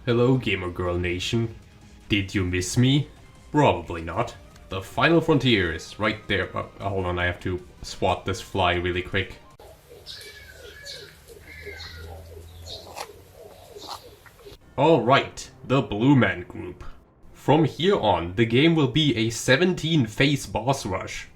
Hello, Gamer Girl Nation. Did you miss me? Probably not. The final frontier is right there. Hold on, I have to swat this fly really quick. Alright, the Blue Man Group. From here on, the game will be a 17-phase boss rush.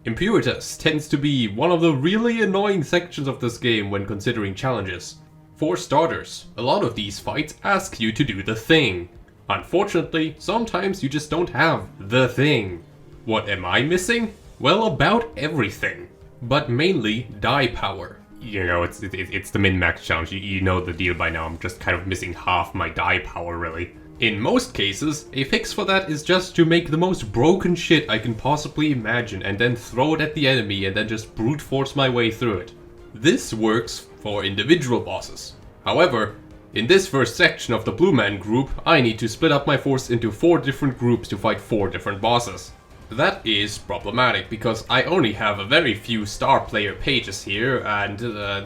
Impuritas tends to be one of the really annoying sections of this game when considering challenges. For starters, a lot of these fights ask you to do the thing. Unfortunately, sometimes you just don't have the thing. What am I missing? Well, about everything. But mainly die power. You know, it's the MinMax challenge, you know the deal by now, I'm just kind of missing half my die power really. In most cases, a fix for that is just to make the most broken shit I can possibly imagine and then throw it at the enemy and then just brute force my way through it. This works for individual bosses. However, in this first section of the Blue Man Group, I need to split up my force into 4 different groups to fight 4 different bosses. That is problematic because I only have a very few star player pages here and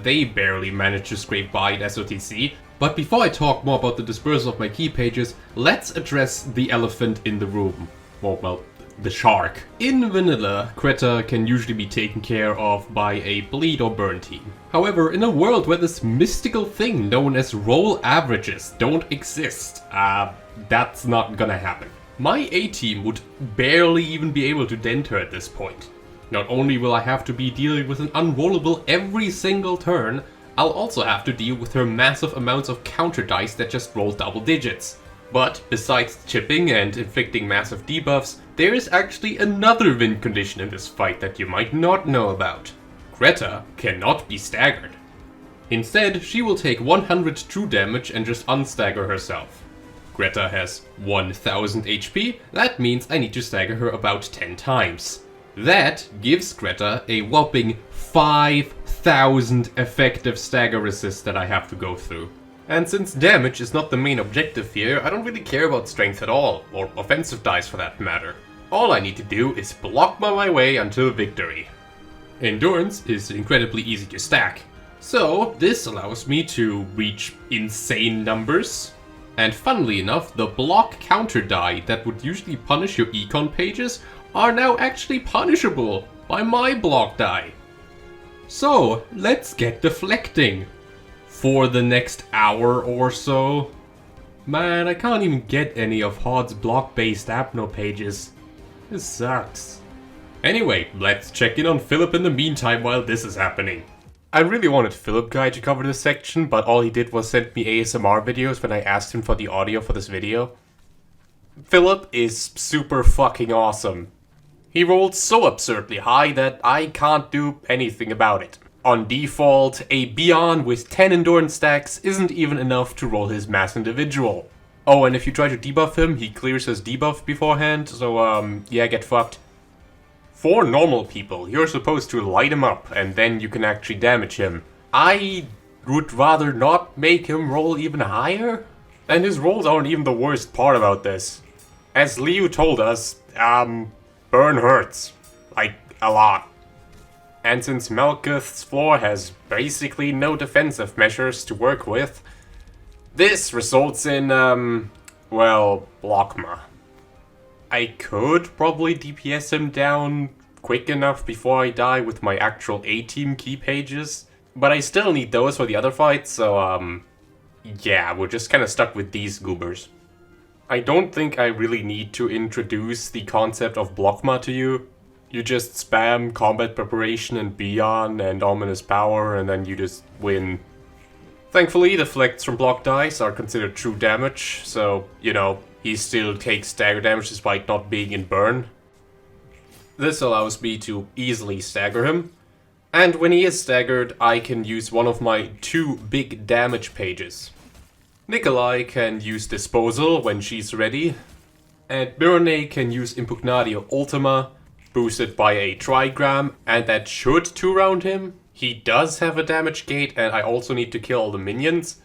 they barely manage to scrape by in SOTC. But before I talk more about the dispersal of my key pages, let's address the elephant in the room. Well, the shark. In vanilla, Kreta can usually be taken care of by a bleed or burn team. However, in a world where this mystical thing known as roll averages don't exist, that's not gonna happen. My A-team would barely even be able to dent her at this point. Not only will I have to be dealing with an unrollable every single turn, I'll also have to deal with her massive amounts of counter dice that just roll double digits. But besides chipping and inflicting massive debuffs, there is actually another win condition in this fight that you might not know about. Kreta cannot be staggered. Instead, she will take 100 true damage and just unstagger herself. Kreta has 1000 HP, that means I need to stagger her about 10 times. That gives Kreta a whopping 5000 effective stagger resist that I have to go through. And since damage is not the main objective here, I don't really care about strength at all, or offensive dice for that matter. All I need to do is block my way until victory. Endurance is incredibly easy to stack, so this allows me to reach insane numbers. And funnily enough, the block counter die that would usually punish your econ pages are now actually punishable by my block die. So, let's get deflecting. For the next hour or so. Man, I can't even get any of Hod's block-based Apno pages. This sucks. Anyway, let's check in on Philip in the meantime while this is happening. I really wanted Philip Guy to cover this section, but all he did was send me ASMR videos when I asked him for the audio for this video. Philip is super fucking awesome. He rolled so absurdly high that I can't do anything about it. On default, a Beyond with 10 endurance stacks isn't even enough to roll his mass individual. Oh, and if you try to debuff him, he clears his debuff beforehand, so yeah, get fucked. For normal people, you're supposed to light him up, and then you can actually damage him. I would rather not make him roll even higher. And his rolls aren't even the worst part about this. As Liu told us, burn hurts. Like, a lot. And since Malkuth's floor has basically no defensive measures to work with, this results in, well, Blockma. I could probably DPS him down quick enough before I die with my actual A-team key pages, but I still need those for the other fights, so yeah, we're just kinda stuck with these goobers. I don't think I really need to introduce the concept of Blockma to you. You just spam combat preparation and Beyond and ominous power and then you just win. Thankfully, deflects from block dice are considered true damage, so, you know, he still takes stagger damage despite not being in burn. This allows me to easily stagger him. And when he is staggered, I can use one of my 2 big damage pages. Nikolai can use Disposal when she's ready. And Mirone can use Impugnatio Ultima, boosted by a Trigram, and that should 2-round him. He does have a damage gate, and I also need to kill all the minions.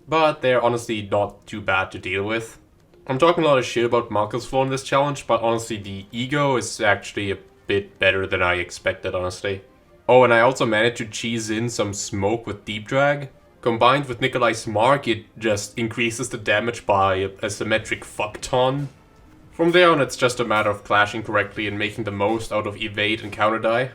But they're honestly not too bad to deal with. I'm talking a lot of shit about Malkuth's floor in this challenge, but honestly the ego is actually a bit better than I expected, honestly. Oh, and I also managed to cheese in some smoke with Deep Drag. Combined with Nikolai's mark, it just increases the damage by a symmetric fuck ton. From there on, it's just a matter of clashing correctly and making the most out of evade and counter die.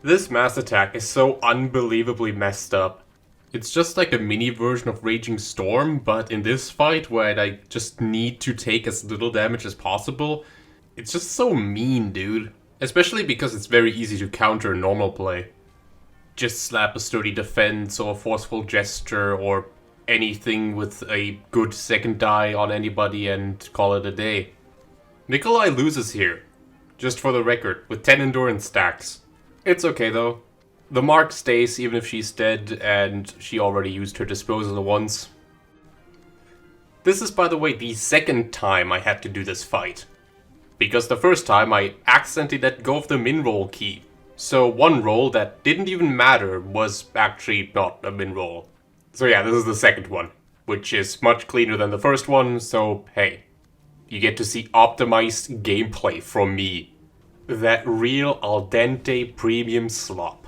This mass attack is so unbelievably messed up. It's just like a mini version of Raging Storm, but in this fight where I just need to take as little damage as possible, it's just so mean, dude. Especially because it's very easy to counter normal play. Just slap a sturdy defense or a forceful gesture or anything with a good second die on anybody and call it a day. Nikolai loses here, just for the record, with 10 endurance stacks. It's okay though. The mark stays even if she's dead and she already used her disposal once. This is, by the way, the second time I had to do this fight. Because the first time I accidentally let go of the min roll key. So one roll that didn't even matter was actually not a min roll. So yeah, this is the second one, which is much cleaner than the first one, so hey. You get to see optimized gameplay from me. That real al dente premium slop.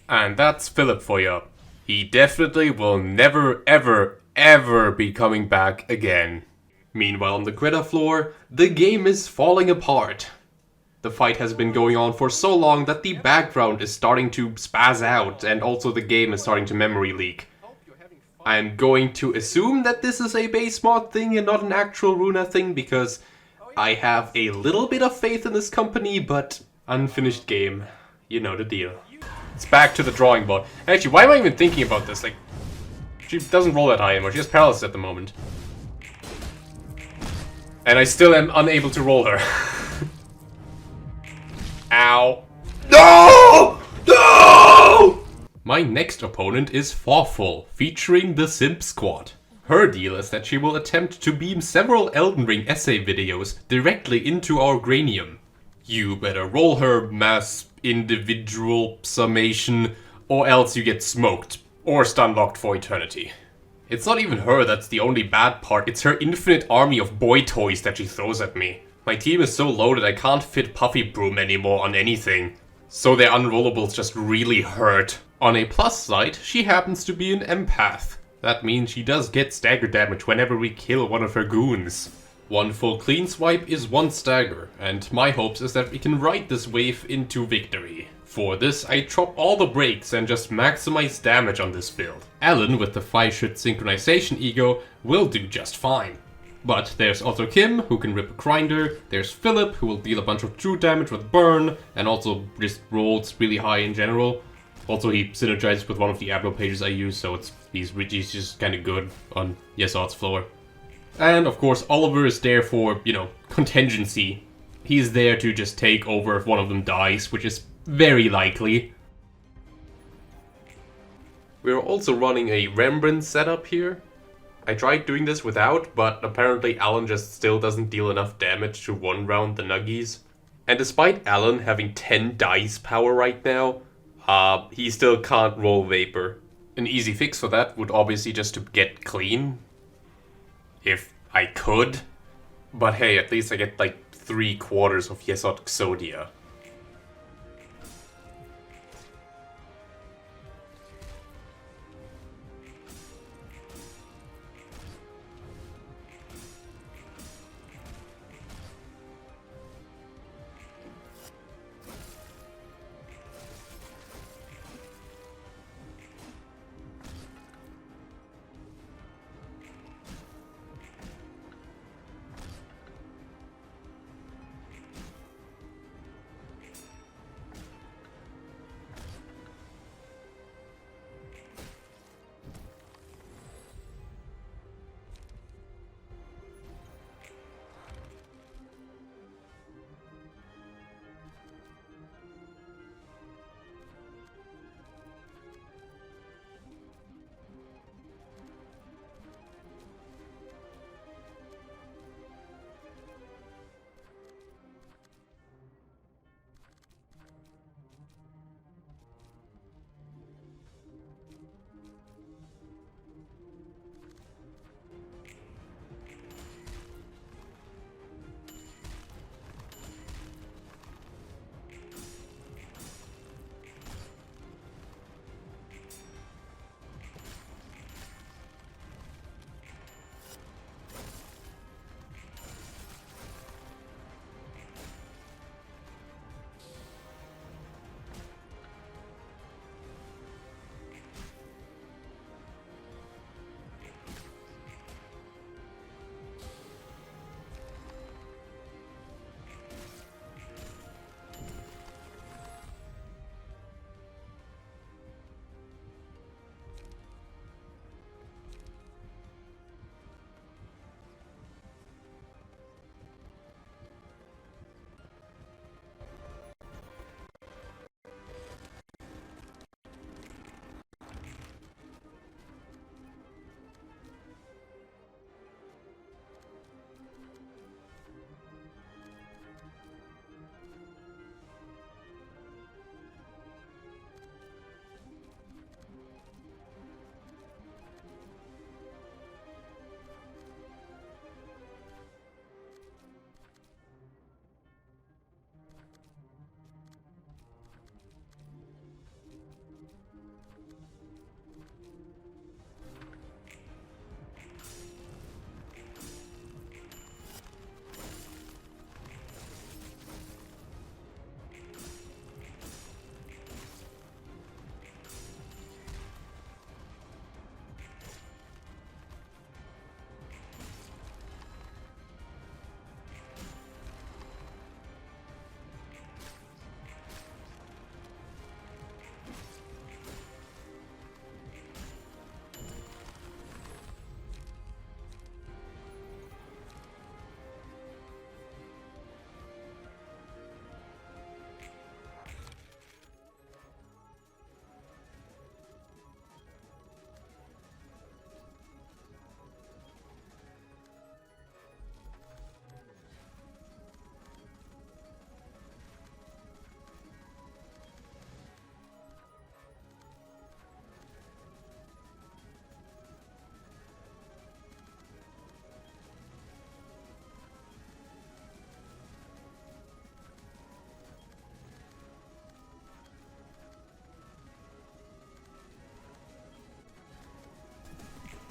And that's Philip for you. He definitely will never ever ever be coming back again. Meanwhile on the Greta floor, the game is falling apart. The fight has been going on for so long that the background is starting to spaz out and also the game is starting to memory leak. I'm going to assume that this is a base mod thing and not an actual Ruina thing because I have a little bit of faith in this company, but unfinished game. You know the deal. It's back to the drawing board. Actually, why am I even thinking about this? Like, she doesn't roll that high anymore. She has paralysis at the moment. And I still am unable to roll her. Ow. No! No! My next opponent is Fawful, featuring the Simp Squad. Her deal is that she will attempt to beam several Elden Ring essay videos directly into our Granium. You better roll her, mass individual summation, or else you get smoked, or stun-locked for eternity. It's not even her that's the only bad part, it's her infinite army of boy toys that she throws at me. My team is so loaded I can't fit Puffy Broom anymore on anything, so their unrollables just really hurt. On a plus side, she happens to be an empath. That means she does get stagger damage whenever we kill one of her goons. One full clean swipe is one stagger, and my hopes is that we can ride this wave into victory. For this, I chop all the breaks and just maximize damage on this build. Alan, with the 5-shot synchronization ego, will do just fine. But there's also Kim, who can rip a grinder, there's Philip, who will deal a bunch of true damage with burn, and also just rolls really high in general. Also, he synergizes with one of the Ablo pages I use, so he's just kinda good on Yesod's floor. And of course, Oliver is there for, you know, contingency. He's there to just take over if one of them dies, which is very likely. We're also running a Rembrandt setup here. I tried doing this without, but apparently Alan just still doesn't deal enough damage to one round the Nuggies. And despite Alan having 10 dice power right now, He still can't roll Vapor. An easy fix for that would obviously just to get clean. If I could. But hey, at least I get like 3/4 of Yesod Xodia.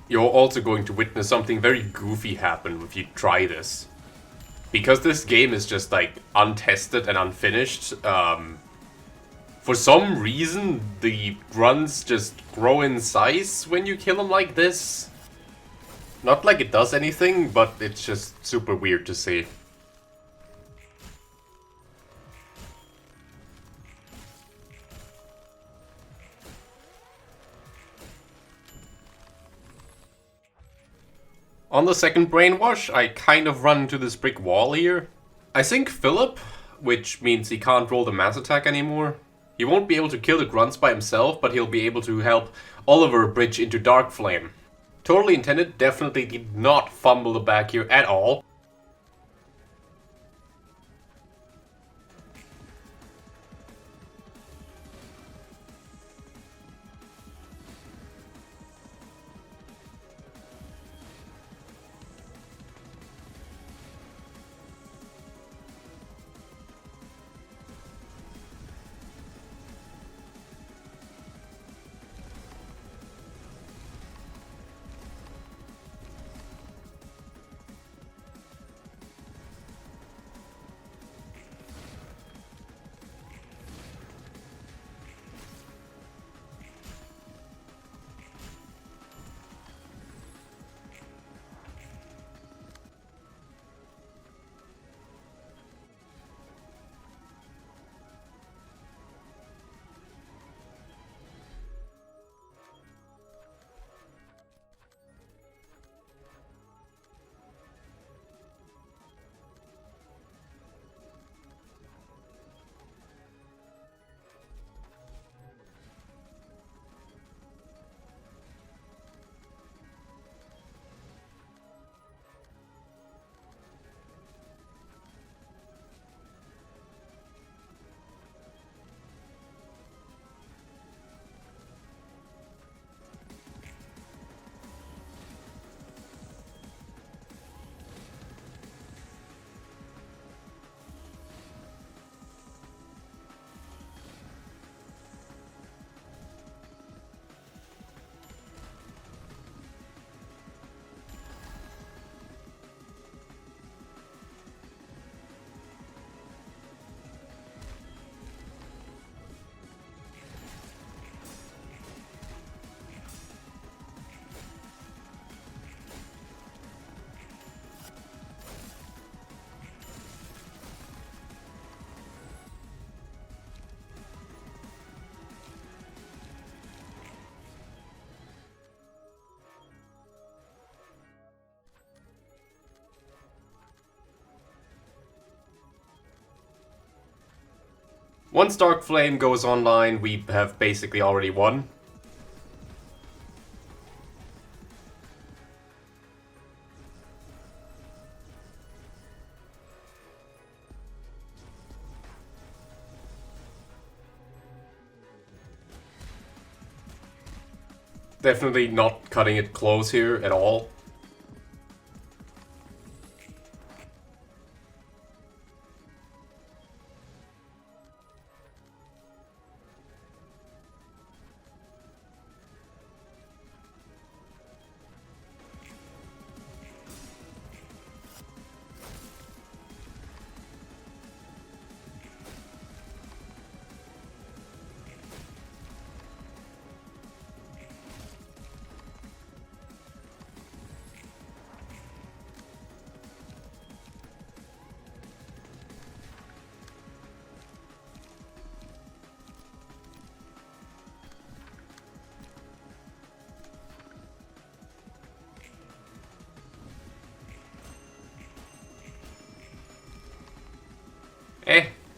You're also going to witness something very goofy happen if you try this. Because this game is just like untested and unfinished, for some reason the grunts just grow in size when you kill them like this. Not like it does anything, but it's just super weird to see. On the second brainwash, I kind of run into this brick wall here. I think Philip, which means he can't roll the mass attack anymore. He won't be able to kill the grunts by himself, but he'll be able to help Oliver bridge into Dark Flame. Totally intended, definitely did not fumble the bag here at all. Once Dark Flame goes online, we have basically already won. Definitely not cutting it close here at all.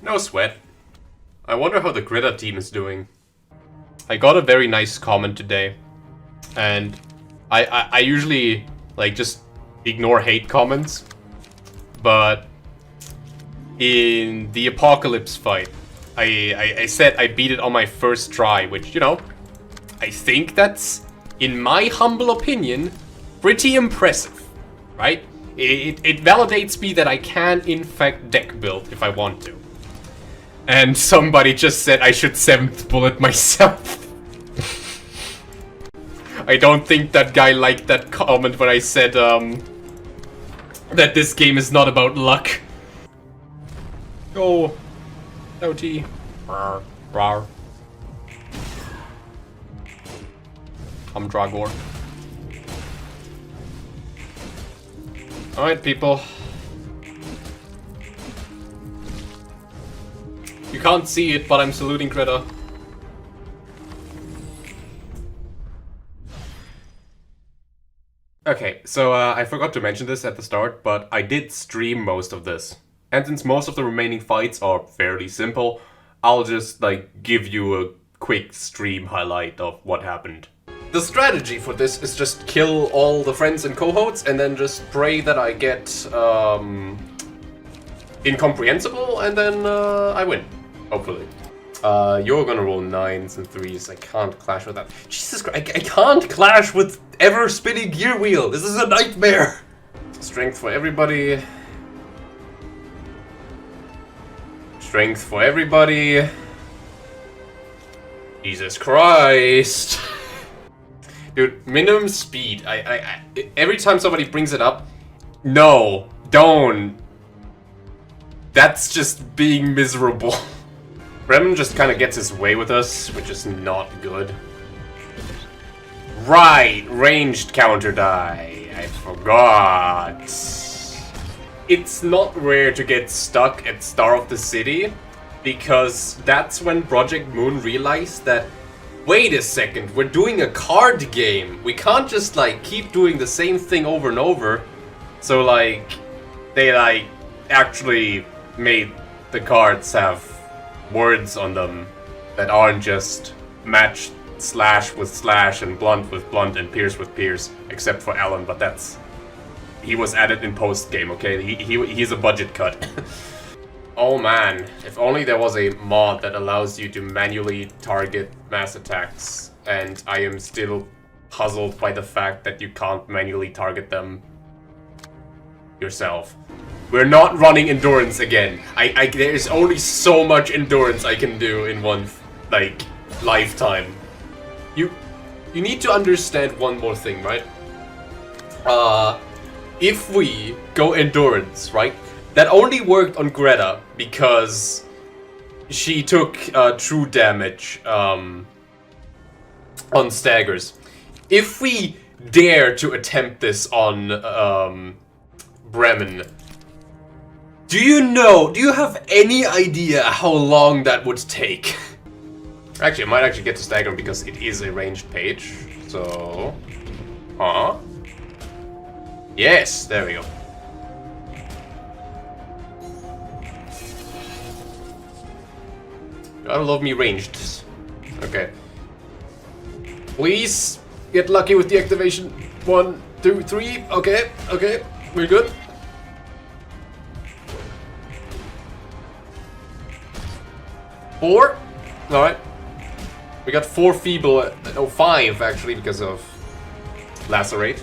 No sweat. I wonder how the Greta team is doing. I got a very nice comment today, and I usually like just ignore hate comments, but in the Apocalypse fight, I said I beat it on my first try, which, you know, I think that's, in my humble opinion, pretty impressive, right? It validates me that I can in fact deck build if I want to. And somebody just said I should 7th bullet myself. I don't think that guy liked that comment when I said that this game is not about luck. Oh, OT. Rawr. Rawr. I'm Dragor. Alright, people. You can't see it, but I'm saluting Greta. Okay, so I forgot to mention this at the start, but I did stream most of this. And since most of the remaining fights are fairly simple, I'll just, like, give you a quick stream highlight of what happened. The strategy for this is just kill all the friends and cohorts and then just pray that I get incomprehensible and then I win. Hopefully. You're gonna roll 9s and 3s. I can't clash with that. Jesus Christ, I can't clash with ever spinning gear wheel. This is a nightmare. Strength for everybody. Strength for everybody. Jesus Christ. Dude, minimum speed. Every time somebody brings it up, no, don't. That's just being miserable. Bremen just kind of gets his way with us, which is not good. Right, ranged counter die. I forgot. It's not rare to get stuck at Star of the City, because that's when Project Moon realized that, wait a second, we're doing a card game. We can't just, like, keep doing the same thing over and over. So, like, they, like, actually made the cards have words on them that aren't just match slash with slash and blunt with blunt and pierce with pierce, except for Alan, but that's... he was added in post-game, okay? He's a budget cut. Oh man, if only there was a mod that allows you to manually target mass attacks, and I am still puzzled by the fact that you can't manually target them yourself. We're not running endurance again. There's only so much endurance I can do in one, like, lifetime. You need to understand one more thing, right? If we go endurance, right? That only worked on Greta because she took true damage on staggers. If we dare to attempt this on Bremen, do you have any idea how long that would take? Actually, I might actually get to stagger because it is a ranged page, so... Yes, there we go. Gotta love me ranged. Okay. Please get lucky with the activation. 1, 2, 3. Okay, okay. We're good. Four. Alright. We got 4 feeble. No, 5 actually because of lacerate.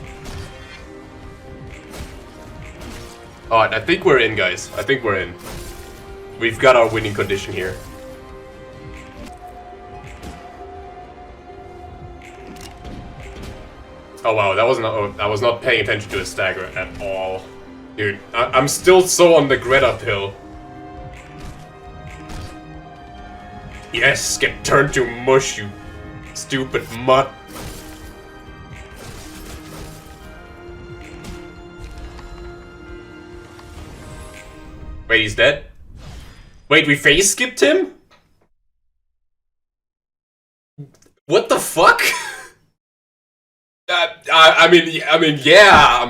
Alright, I think we're in, guys. I think we're in. We've got our winning condition here. Oh wow, that wasn't. I was not paying attention to a stagger at all, dude. I'm still so on the Greta pill. Yes, get turned to mush, you stupid mutt. Wait, he's dead? Wait, we face skipped him? What the fuck? I mean, yeah,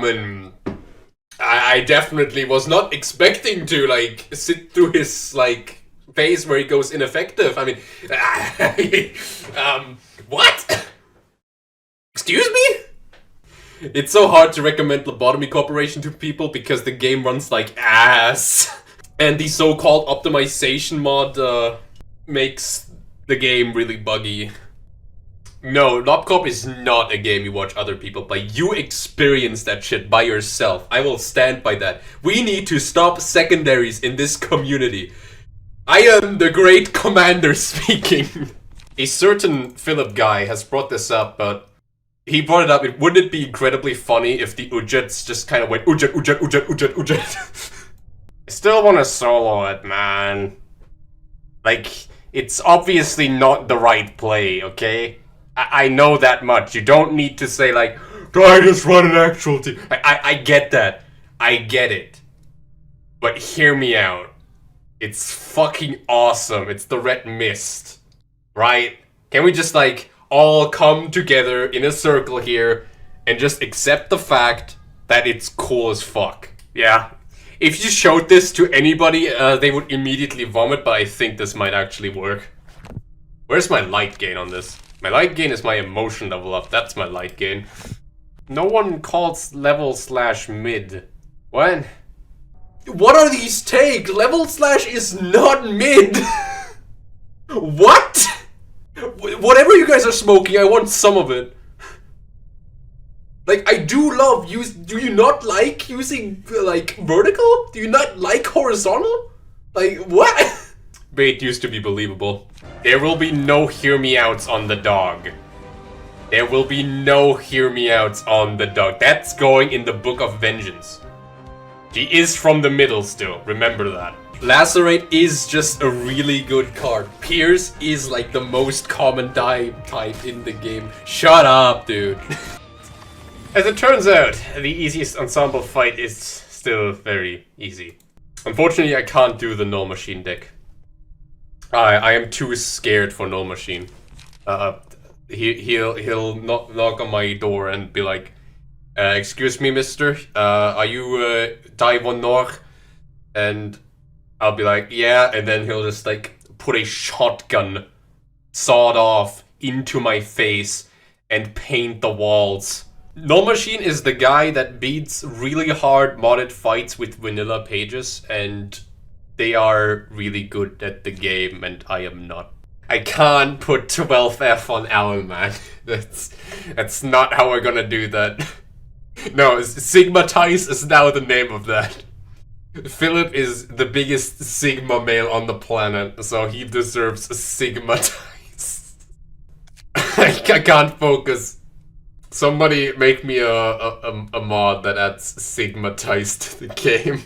I definitely was not expecting to, like, sit through his, like, phase where he goes ineffective. I mean, what? Excuse me? It's so hard to recommend Lobotomy Corporation to people because the game runs like ass. And the so-called optimization mod, makes the game really buggy. No, Lobcorp is not a game you watch other people play. You experience that shit by yourself. I will stand by that. We need to stop secondaries in this community. I am the great commander speaking. A certain Philip guy has brought this up, but he brought it up. Wouldn't it be incredibly funny if the Ujets just kind of went Ujet, Ujet, Ujet, Ujet, Ujet? I still want to solo it, man. Like, it's obviously not the right play, okay? I know that much. You don't need to say, like, try just run an actual team. I get that. I get it. But hear me out. It's fucking awesome. It's the Red Mist. Right? Can we just, like, all come together in a circle here and just accept the fact that it's cool as fuck? Yeah. If you showed this to anybody, they would immediately vomit, but I think this might actually work. Where's my light gain on this? My light gain is my emotion level up. That's my light gain. No one calls level slash mid. What? What are these take? Level slash is not mid. What? Whatever you guys are smoking, I want some of it. Like, I do love do you not like using, like, vertical? Do you not like horizontal? Like, what? Bait used to be believable. There will be no hear me outs on the dog. There will be no hear me outs on the dog. That's going in the Book of Vengeance. She is from the middle still, remember that. Lacerate is just a really good card. Pierce is like the most common type in the game. Shut up, dude. As it turns out, the easiest ensemble fight is still very easy. Unfortunately, I can't do the null machine deck. I am too scared for null machine. He'll knock on my door and be like, excuse me, mister, are you Daewon Nor? And I'll be like, yeah, and then he'll just like put a shotgun sawed off into my face and paint the walls. Null Machine is the guy that beats really hard modded fights with vanilla pages, and they are really good at the game, and I am not. I can't put 12F on Alan, man. That's not how we're gonna do that. No, Sigmatize is now the name of that. Philip is the biggest Sigma male on the planet, so he deserves a Sigmatize. I can't focus. Somebody make me a mod that adds Sigmatize to the game.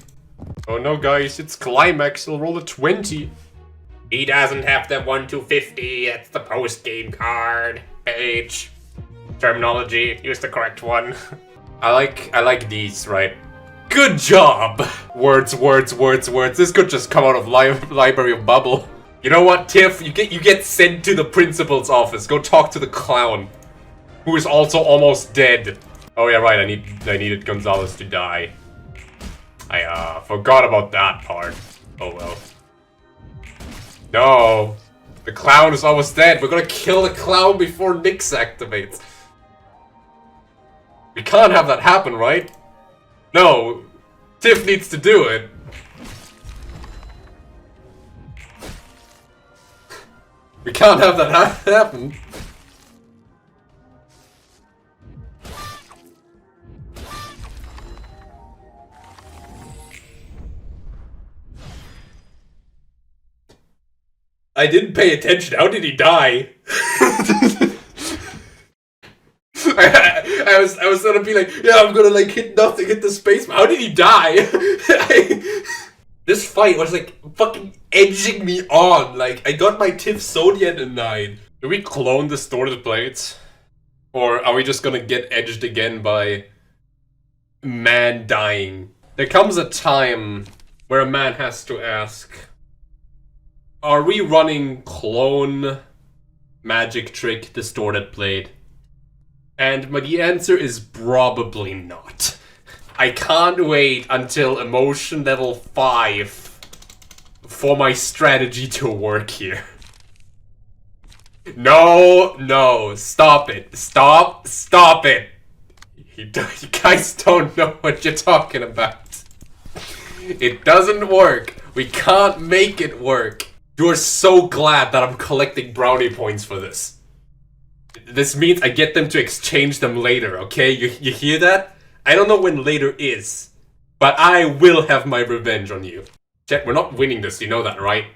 Oh no, guys, it's Climax. He'll roll a 20. He doesn't have the 1-50. That's the post-game card page. Terminology, use the correct one. I like these, right? Good job! Words. This could just come out of Library of Bubble. You know what, Tiff? You get sent to the principal's office. Go talk to the clown, who is also almost dead. Oh yeah, right. I needed Gonzalez to die. I forgot about that part. Oh well. No. The clown is almost dead. We're gonna kill the clown before Nyx activates. We can't have that happen, right? No. Tiff needs to do it. We can't have that happen. I didn't pay attention. How did he die? I was gonna be like, yeah, I'm gonna like hit nothing, hit the space. How did he die? This fight was like fucking edging me on. Like I got my Tiff Zodiac in 9. Do we clone the distorted blades? Or are we just gonna get edged again by man dying? There comes a time where a man has to ask, are we running clone magic trick distorted blade? And the answer is probably not. I can't wait until emotion level 5 for my strategy to work here. No, stop it. Stop it. You guys don't know what you're talking about. It doesn't work. We can't make it work. You're so glad that I'm collecting brownie points for this. This means I get them to exchange them later, okay? You hear that? I don't know when later is, but I will have my revenge on you. Chat, we're not winning this, you know that, right?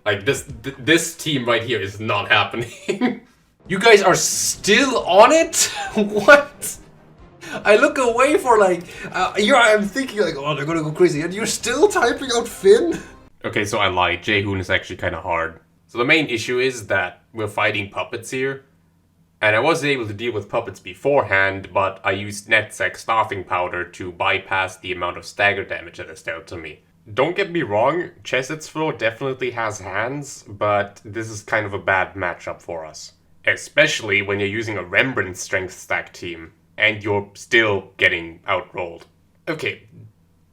Like, this team right here is not happening. You guys are still on it? What? I look away for like, I'm thinking like, oh, they're gonna go crazy, and you're still typing out Finn? Okay, so I lied. Jae-heon is actually kind of hard. So the main issue is that we're fighting puppets here. And I was able to deal with puppets beforehand, but I used Netzek staffing powder to bypass the amount of stagger damage that is dealt to me. Don't get me wrong, Chesset's floor definitely has hands, but this is kind of a bad matchup for us. Especially when you're using a Rembrandt strength stack team, and you're still getting outrolled. Okay,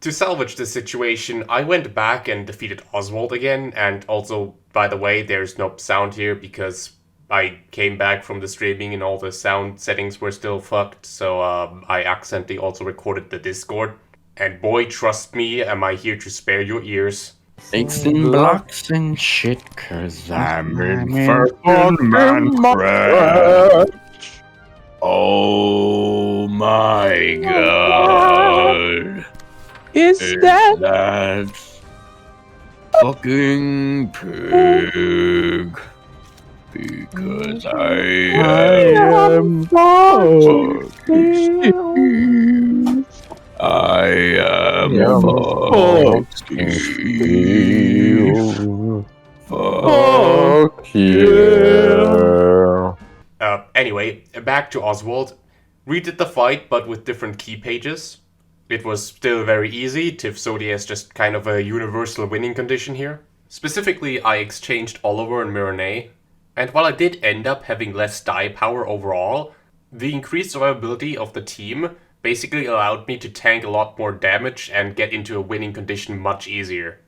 to salvage this situation, I went back and defeated Oswald again, and also, by the way, there's no sound here because I came back from the streaming and all the sound settings were still fucked, so I accidentally also recorded the Discord. And boy, trust me, am I here to spare your ears. Fixing blocks and shit, cause I'm in fucking Minecraft. Oh my god. Is that fucking pig? Because I am fucking I am fucking Steve. Fuck yeah. Anyway, back to Oswald. Redid the fight, but with different key pages. It was still very easy. Tiff Zodiac is just kind of a universal winning condition here. Specifically, I exchanged Oliver and Mireille. And while I did end up having less die power overall, the increased survivability of the team basically allowed me to tank a lot more damage and get into a winning condition much easier.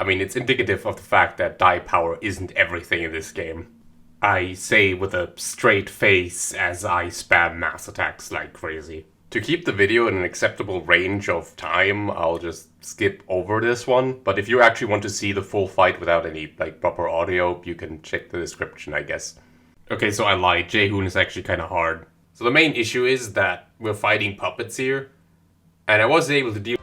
I mean, it's indicative of the fact that die power isn't everything in this game. I say with a straight face as I spam mass attacks like crazy. To keep the video in an acceptable range of time, I'll just skip over this one. But if you actually want to see the full fight without any proper audio, you can check the description, I guess. Okay, so I lied. Jae-heon is actually kind of hard. So the main issue is that we're fighting puppets here, and I was able to deal.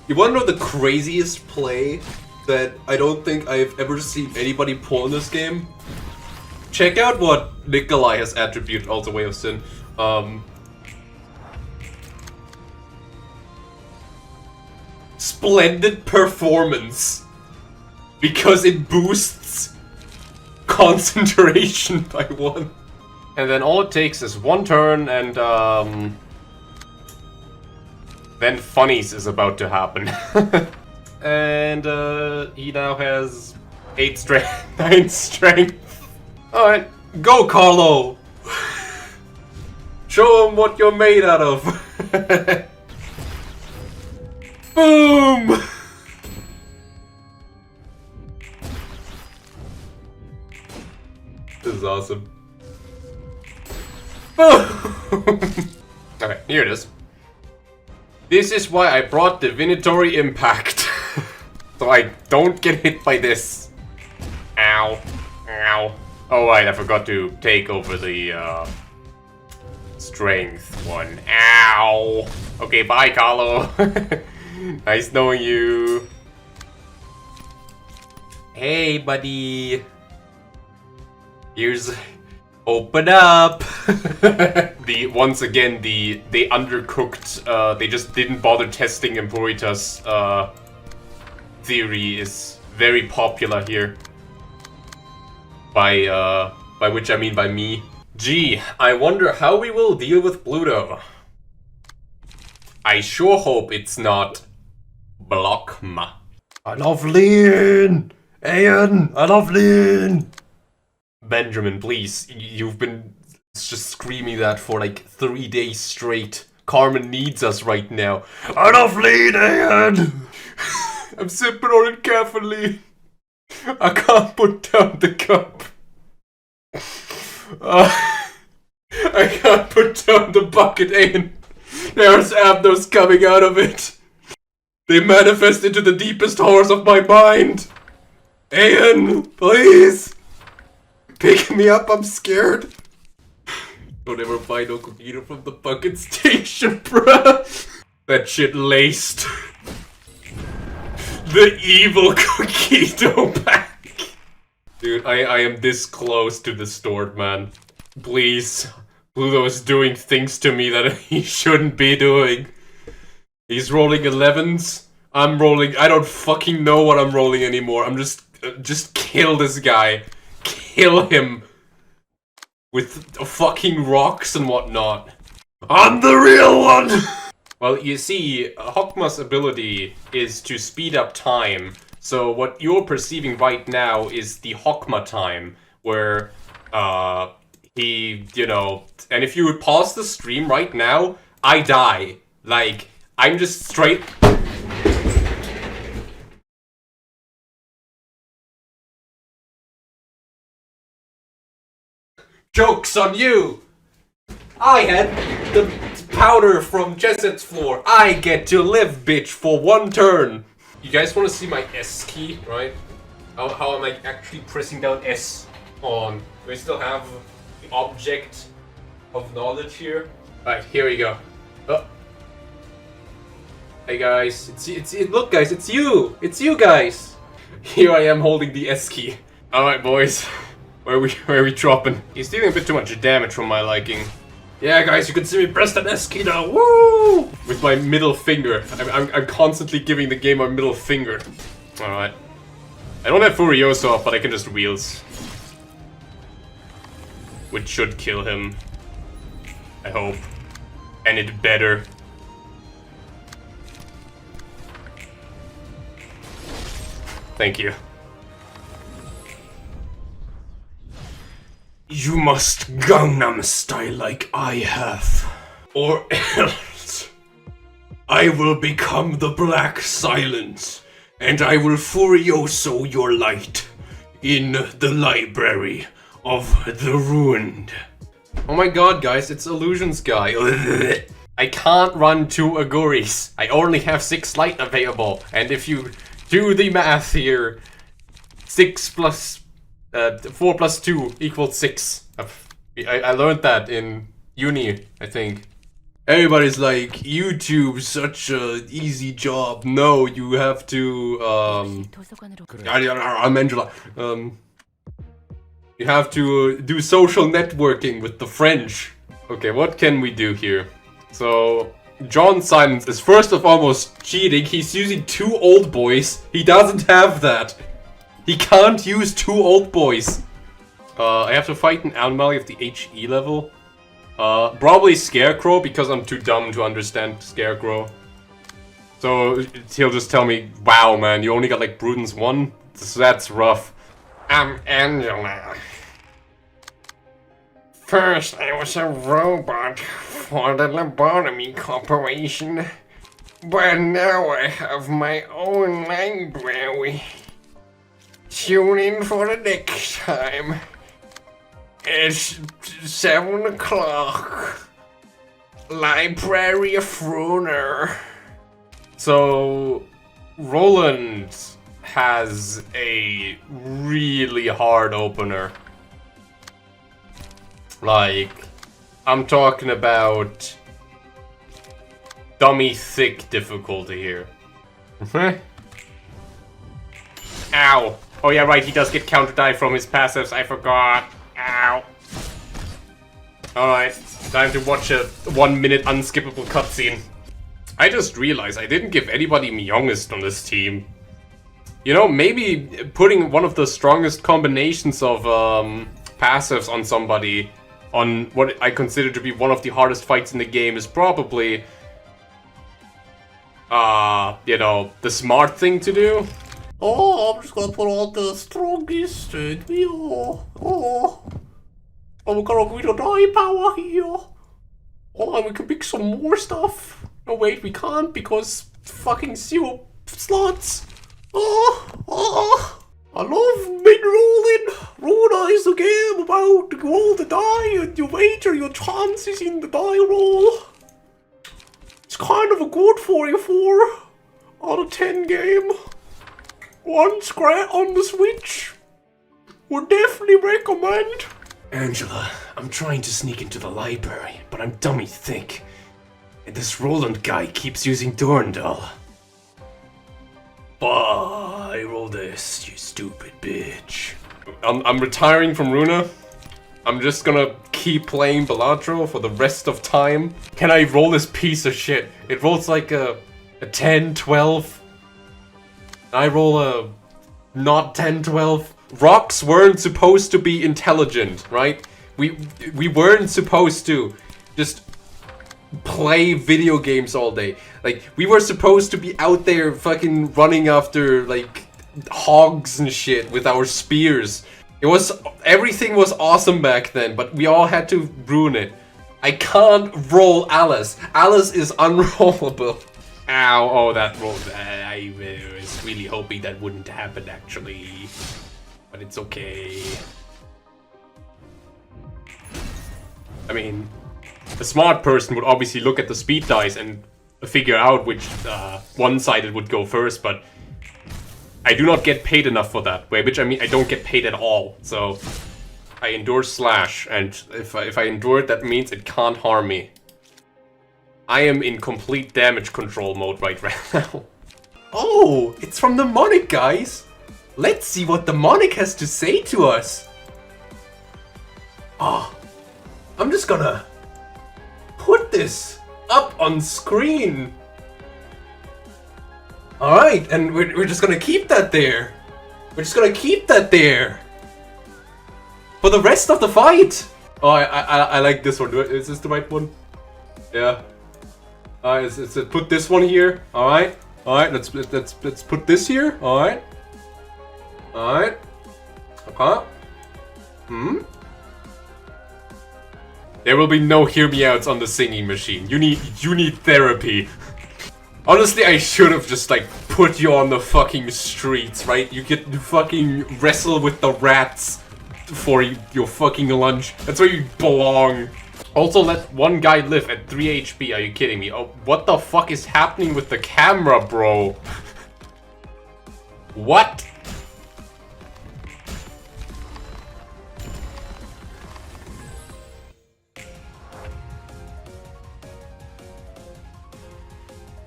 You wanna know the craziest play that I don't think I've ever seen anybody pull in this game? check out what Nikolai has attributed also Way of Sin. Splendid performance. Because it boosts concentration by 1. And then all it takes is 1 turn and then Funnies is about to happen. And he now has 8 strength, 9 strength. Alright, go Carlo! Show him what you're made out of. Boom! This is awesome. Boom! Okay, here it is. This is why I brought Divinatory Impact. So I don't get hit by this. Ow. Ow. Oh right, I forgot to take over the strength one. Ow. Okay, bye Carlo. Nice knowing you. Hey buddy. Here's open up. Once again they undercooked, they just didn't bother testing Impuritas theory is very popular here. By which I mean by me. Gee, I wonder how we will deal with Pluto. I sure hope it's not Blockma. I love Lean! Ian, I love Lean! Benjamin, please, you've been just screaming that for like 3 days straight. Carmen needs us right now. I love Lean, Ian! I'm sipping on it carefully. I can't put down the cup. I can't put down the bucket, Ian. There's abnos coming out of it. They manifest into the deepest horrors of my mind. Ian, please. Pick me up, I'm scared. Don't ever buy no computer from the bucket station, bruh. That shit laced. The evil Coquito pack. Dude, I am this close to the stored, man. Please. Pluto is doing things to me that he shouldn't be doing. He's rolling 11s. I'm rolling... I don't fucking know what I'm rolling anymore. I'm just kill this guy. Kill him. With fucking rocks and whatnot. I'm the real one! Well, you see, Hokma's ability is to speed up time. So what you're perceiving right now is the Hokma time, where, he, you know... And if you would pause the stream right now, I die. Like, I'm just straight... Joke's on you! I had the powder from Jesset's floor. I get to live, bitch, for 1 turn. You guys want to see my S key, right? How am I actually pressing down S on? Do I still have the object of knowledge here? Alright, here we go. Oh. Hey guys, look guys, it's you! It's you guys! Here I am holding the S key. Alright boys, where are we dropping? He's dealing a bit too much damage for my liking. Yeah, guys, you can see me press that S key now. Woo! With my middle finger. I'm constantly giving the game my middle finger. Alright. I don't have Furiosa off, but I can just wheels. Which should kill him. I hope. And it better. Thank you. You must Gangnam Style like I have. Or else I will become the Black Silence and I will Furioso your light in the library of the ruined. Oh my god guys, it's Illusions guy. I can't run 2 Aguris. I only have 6 light available. And if you do the math here, 4 plus 2 equals 6. I learned that in uni, I think. Everybody's like, YouTube's such a easy job. No, you have to, I'm Angela. You have to do social networking with the French. Okay, what can we do here? So, John Simons is first of almost cheating. He's using 2 old boys. He doesn't have that. He can't use 2 old boys. I have to fight an anomaly of the HE level. Probably Scarecrow, because I'm too dumb to understand Scarecrow. So he'll just tell me, wow man, you only got like Prudence 1? That's rough. I'm Angela. First, I was a robot for the Lobotomy Corporation. But now I have my own library. Tune in for the next time. It's 7 o'clock. Library of Ruina. So, Roland has a really hard opener. Like, I'm talking about dummy thick difficulty here. Ow. Oh yeah, right, he does get counter die from his passives, I forgot. Ow. Alright, time to watch a 1-minute unskippable cutscene. I just realized I didn't give anybody youngest on this team. You know, maybe putting one of the strongest combinations of passives on somebody on what I consider to be one of the hardest fights in the game is probably, you know, the smart thing to do. Oh, I'm just gonna put on the strongest oh, we got a greater die power here. Oh, and we can pick some more stuff. No, wait, we can't because fucking 0 slots. I love mid-rolling. Ruina is a game about to roll the die and you wager your chances in the die roll. It's kind of a good 44 out of 10 game. One scratch on the Switch. Would definitely recommend. Angela, I'm trying to sneak into the library, but I'm dummy thick. And this Roland guy keeps using Durandal. Bye, roll this, you stupid bitch. I'm retiring from Ruina. I'm just gonna keep playing Balatro for the rest of time. Can I roll this piece of shit? It rolls like a 10, 12. I roll a not 10, 12. Rocks weren't supposed to be intelligent, right? We weren't supposed to just play video games all day. Like, we were supposed to be out there fucking running after, like, hogs and shit with our spears. Everything was awesome back then, but we all had to ruin it. I can't roll Alice. Alice is unrollable. Ow, oh, that roll. I was really hoping that wouldn't happen, actually. But it's okay. I mean, a smart person would obviously look at the speed dice and figure out which one-sided would go first, but I do not get paid enough for that. Which I mean, I don't get paid at all. So I endure slash, and if I endure it, that means it can't harm me. I am in complete damage control mode right now. Oh, it's from the Mnemonic, guys. Let's see what the Mnemonic has to say to us. Oh, I'm just gonna put this up on screen. Alright, and we're just gonna keep that there. We're just gonna keep that there for the rest of the fight. Oh, I like this one. Is this the right one? Yeah. Alright, let's put this one here. Alright. Alright, let's put this here. Alright. Alright. Okay. There will be no hear me outs on the singing machine. You need therapy. Honestly, I should have just like put you on the fucking streets, right? You get to fucking wrestle with the rats for your fucking lunch. That's where you belong. Also, let one guy live at 3 HP. Are you kidding me? Oh, what the fuck is happening with the camera, bro? What?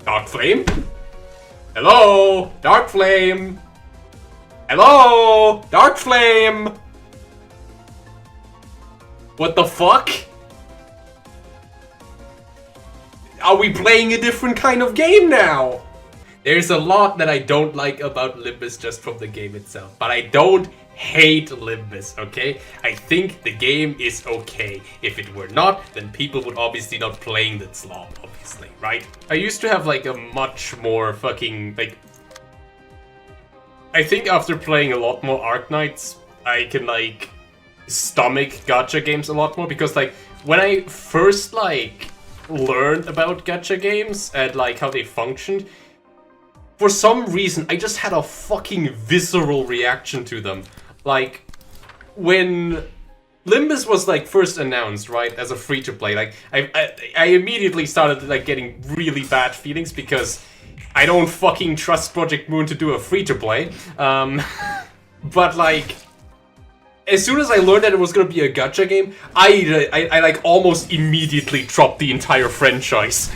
Dark Flame? Hello? Dark Flame? Hello? Dark Flame? What the fuck? Are we playing a different kind of game now? There's a lot that I don't like about Limbus just from the game itself, but I don't hate Limbus, okay? I think the game is okay. If it were not, then people would obviously not playing the slop, obviously, right? I used to have like a much more fucking, like... I think after playing a lot more Arknights, I can like stomach gacha games a lot more, because like when I first like learned about gacha games and like how they functioned, for some reason I just had a fucking visceral reaction to them. Like when Limbus was like first announced, right, as a free-to-play, like I immediately started like getting really bad feelings because I don't fucking trust Project Moon to do a free-to-play. But like, as soon as I learned that it was gonna be a gacha game, I like almost immediately dropped the entire franchise,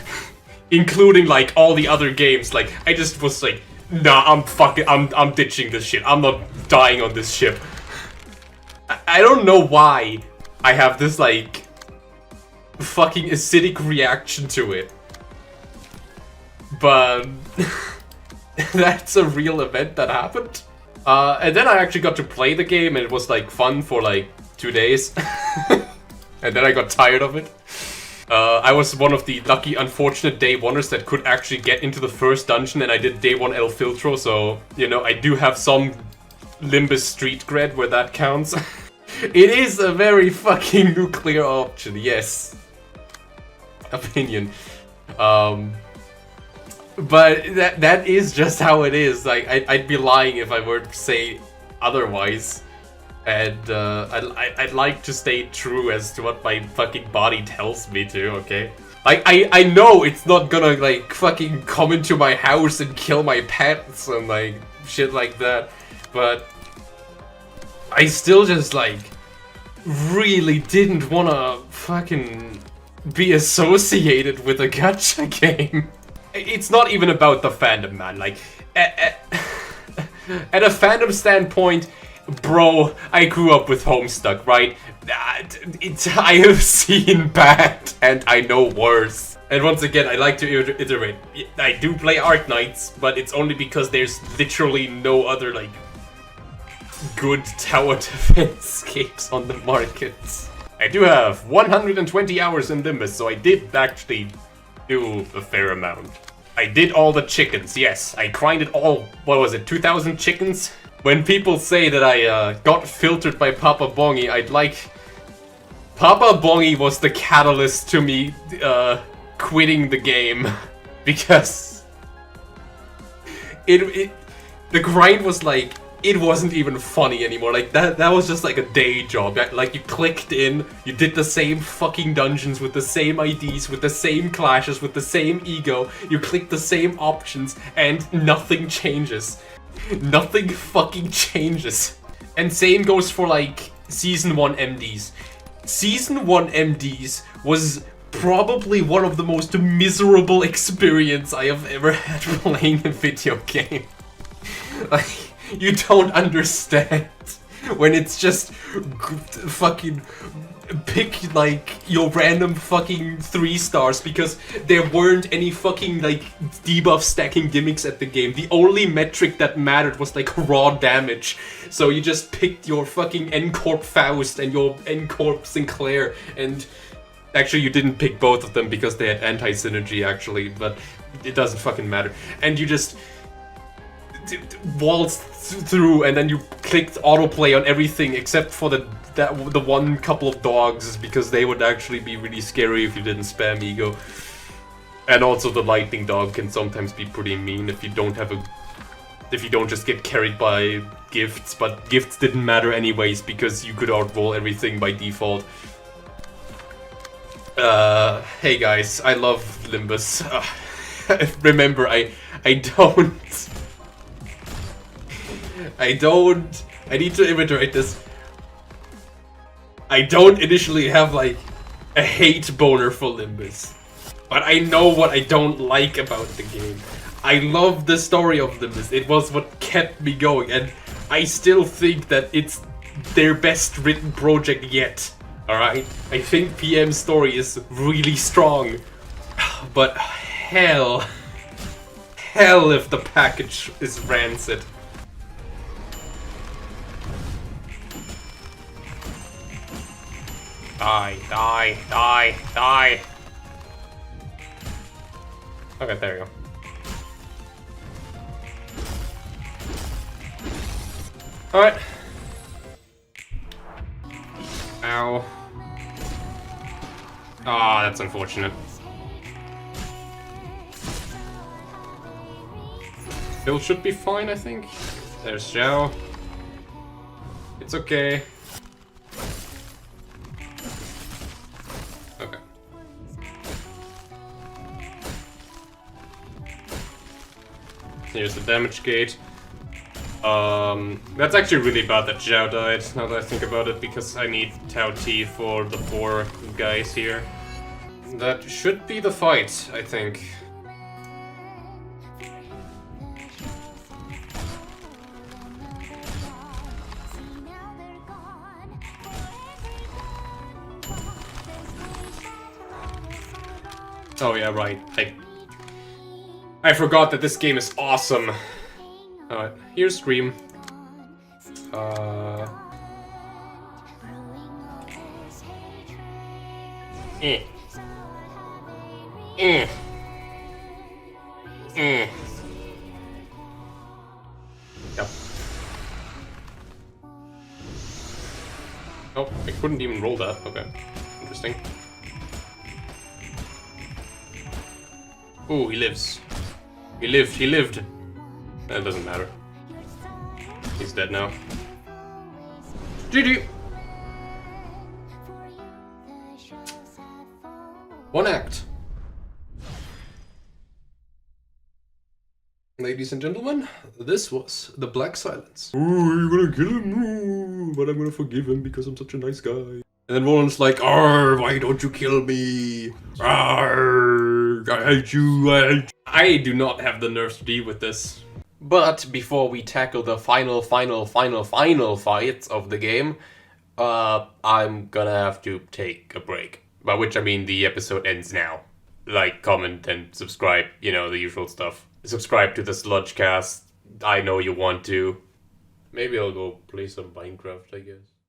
including like all the other games. Like I just was like, nah, I'm ditching this shit. I'm not dying on this ship. I don't know why I have this like fucking acidic reaction to it, but that's a real event that happened. And then I actually got to play the game, and it was like fun for like 2 days. And then I got tired of it. I was one of the lucky, unfortunate day oneers that could actually get into the first dungeon, and I did day 1 El Filtro, so, you know, I do have some Limbus street cred where that counts. It is a very fucking nuclear option, yes. Opinion. But that is just how it is. Like I'd be lying if I were to say otherwise, and I'd like to stay true as to what my fucking body tells me to. Okay, like I know it's not gonna like fucking come into my house and kill my pets and like shit like that, but I still just like really didn't wanna fucking be associated with a gacha game. It's not even about the fandom, man. Like, at a fandom standpoint, bro, I grew up with Homestuck, right? I have seen bad, and I know worse. And once again, I like to iterate. I do play Arknights, but it's only because there's literally no other, like, good tower defense games on the market. I do have 120 hours in Limbus, so I did actually do a fair amount. I did all the chickens, yes. I grinded all, what was it, 2,000 chickens? When people say that I got filtered by Papa Bongi, I'd like... Papa Bongi was the catalyst to me quitting the game. Because... the grind was like... It wasn't even funny anymore. Like that was just like a day job. Like you clicked in, you did the same fucking dungeons with the same IDs, with the same clashes, with the same ego. You click the same options and nothing changes. Nothing fucking changes. And same goes for like Season 1 MDs. Season 1 MDs was probably one of the most miserable experience I have ever had playing a video game. Like, you don't understand when it's just fucking pick like your random fucking 3 stars because there weren't any fucking like debuff stacking gimmicks at the game. The only metric that mattered was like raw damage. So you just picked your fucking N-Corp Faust and your N-Corp Sinclair, and actually you didn't pick both of them because they had anti-synergy actually, but it doesn't fucking matter. And you just waltzed through, and then you clicked autoplay on everything except for the one couple of dogs, because they would actually be really scary if you didn't spam ego. And also the lightning dog can sometimes be pretty mean if you don't just get carried by gifts, but gifts didn't matter anyways because you could outroll everything by default. Hey guys, I love Limbus. Remember, I need to reiterate this. I don't initially have like a hate boner for Limbus, but I know what I don't like about the game. I love the story of Limbus. It was what kept me going, and I still think that it's their best written project yet. Alright, I think PM's story is really strong. But hell if the package is rancid. Die, die, die, die. Okay, there you go. Alright. Ow. Ah, that's unfortunate. Bill should be fine, I think. There's Zhao. It's okay. Okay. Here's the damage gate. That's actually really bad that Zhao died, now that I think about it, because I need Tao T for the 4 guys here. That should be the fight, I think. Oh yeah, right. I forgot that this game is awesome. Alright, here's Scream. Yep. Oh, I couldn't even roll that. Okay, interesting. Oh, he lives. He lived. That doesn't matter. He's dead now. GG! One act. Ladies and gentlemen, this was the Black Silence. Ooh, you're gonna kill him, ooh, but I'm gonna forgive him because I'm such a nice guy. And then Roland's like, "Arr, why don't you kill me? Arr, I hate you, I hate you." I do not have the nerves to deal with this. But before we tackle the final fights of the game, I'm gonna have to take a break. By which I mean the episode ends now. Like, comment, and subscribe, you know, the usual stuff. Subscribe to the Sludgecast. I know you want to. Maybe I'll go play some Minecraft, I guess.